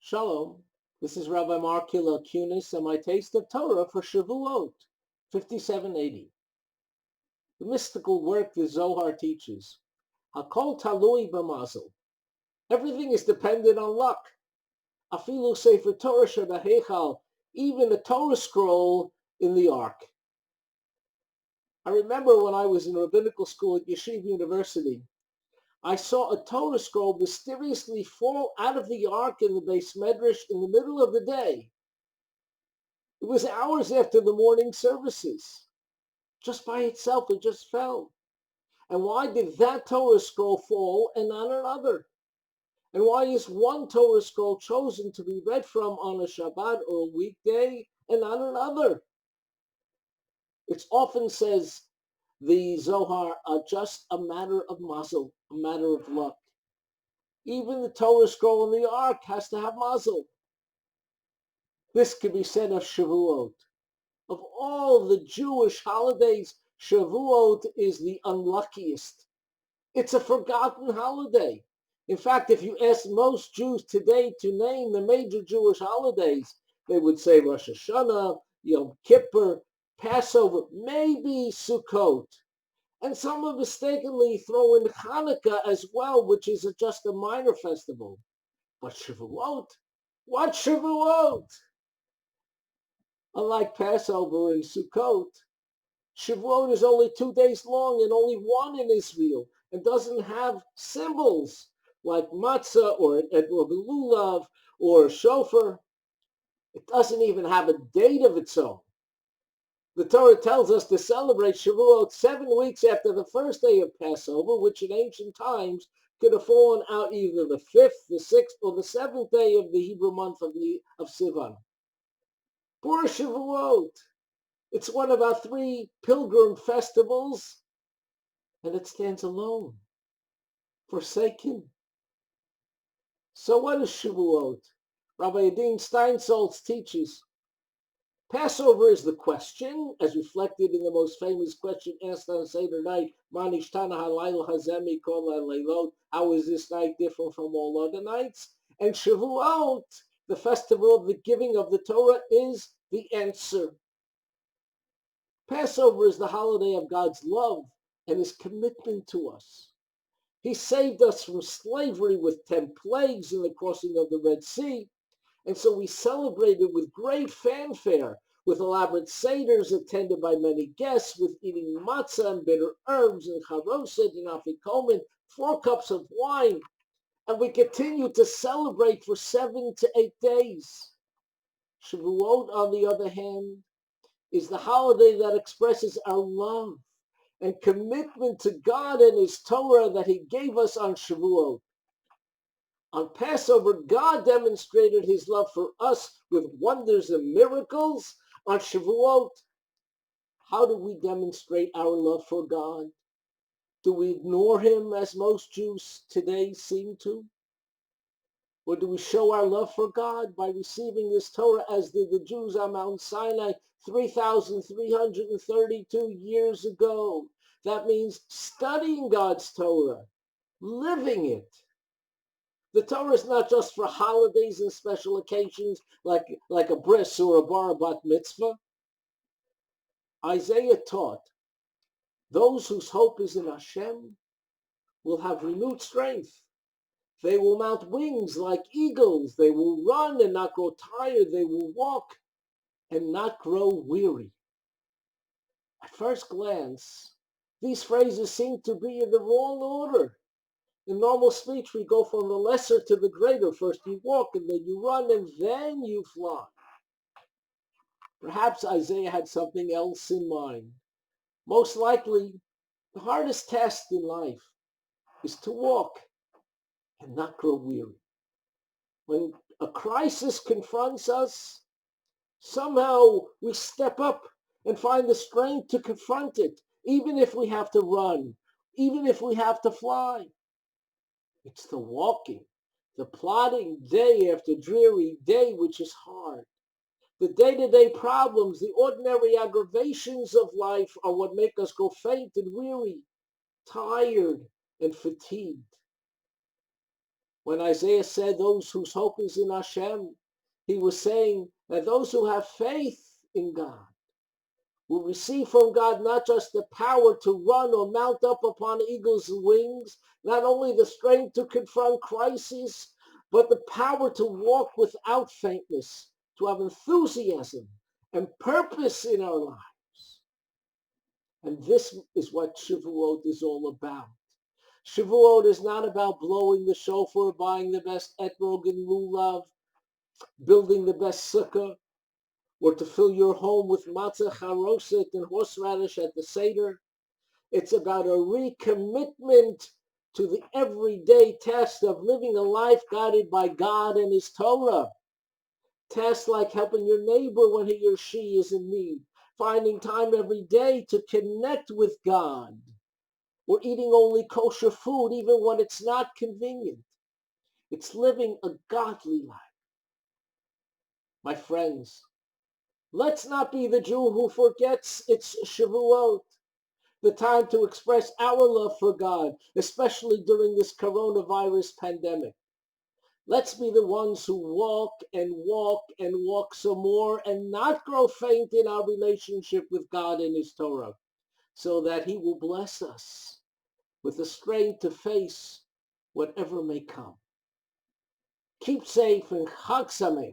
Shalom, this is Rabbi Mark Hillel Kunis and my taste of Torah for Shavuot, 5780. The mystical work the Zohar teaches, Hakol talui b'mazel. Everything is dependent on luck. Afilu sefer Torah shebaheichal, even a Torah scroll in the ark. I remember when I was in rabbinical school at Yeshiva University, I saw a Torah scroll mysteriously fall out of the ark in the Beis Medrash in the middle of the day. It was hours after the morning services. Just by itself, it just fell. And why did that Torah scroll fall and not another? And why is one Torah scroll chosen to be read from on a Shabbat or a weekday and not another? It often says the Zohar are just a matter of mazel, a matter of luck. Even the Torah scroll in the ark has to have mazel. This can be said of Shavuot. Of all the Jewish holidays, Shavuot is the unluckiest. It's a forgotten holiday. In fact, if you ask most Jews today to name the major Jewish holidays, they would say Rosh Hashanah, Yom Kippur, Passover, maybe Sukkot. And some will mistakenly throw in Hanukkah as well, which is just a minor festival. But Shavuot? What Shavuot? Unlike Passover and Sukkot, Shavuot is only 2 days long and only one in Israel and doesn't have symbols like matzah or lulav or shofar. It doesn't even have a date of its own. The Torah tells us to celebrate Shavuot 7 weeks after the first day of Passover, which in ancient times could have fallen out either the 5th, the 6th, or the 7th day of the Hebrew month of Sivan. Poor Shavuot. It's one of our 3 pilgrim festivals, and it stands alone, forsaken. So what is Shavuot? Rabbi Adin Steinsaltz teaches, Passover is the question, as reflected in the most famous question asked on Seder night, Manishtana halayla hazemi kol haleilot, how is this night different from all other nights? And Shavuot, the festival of the giving of the Torah, is the answer. Passover is the holiday of God's love and his commitment to us. He saved us from slavery with 10 plagues in the crossing of the Red Sea, and so we celebrated with great fanfare, with elaborate seders attended by many guests, with eating matzah and bitter herbs and charoset and afikomen, 4 cups of wine, and we continue to celebrate for 7 to 8 days. Shavuot, on the other hand, is the holiday that expresses our love and commitment to God and his Torah that he gave us on Shavuot. On Passover, God demonstrated his love for us with wonders and miracles. On Shavuot, how do we demonstrate our love for God? Do we ignore him as most Jews today seem to? Or do we show our love for God by receiving his Torah as did the Jews on Mount Sinai 3,332 years ago? That means studying God's Torah, living it. The Torah is not just for holidays and special occasions like a bris or a bar bat mitzvah. Isaiah taught, those whose hope is in Hashem will have renewed strength. They will mount wings like eagles. They will run and not grow tired. They will walk and not grow weary. At first glance, these phrases seem to be in the wrong order. In normal speech, we go from the lesser to the greater. First you walk, and then you run, and then you fly. Perhaps Isaiah had something else in mind. Most likely, the hardest task in life is to walk and not grow weary. When a crisis confronts us, somehow we step up and find the strength to confront it, even if we have to run, even if we have to fly. It's the walking, the plodding day after dreary day, which is hard. The day-to-day problems, the ordinary aggravations of life are what make us grow faint and weary, tired and fatigued. When Isaiah said those whose hope is in Hashem, he was saying that those who have faith in God will receive from God not just the power to run or mount up upon eagle's wings, not only the strength to confront crises, but the power to walk without faintness, to have enthusiasm and purpose in our lives. And this is what Shavuot is all about. Shavuot is not about blowing the shofar, buying the best etrog and lulav, building the best sukkah, or to fill your home with matzah charoset and horseradish at the Seder. It's about a recommitment to the everyday task of living a life guided by God and His Torah. Tasks like helping your neighbor when he or she is in need, finding time every day to connect with God, or eating only kosher food even when it's not convenient. It's living a godly life. My friends, let's not be the Jew who forgets it's Shavuot, the time to express our love for God, especially during this coronavirus pandemic. Let's be the ones who walk and walk and walk some more and not grow faint in our relationship with God and His Torah, so that He will bless us with the strength to face whatever may come. Keep safe and Chag Sameach.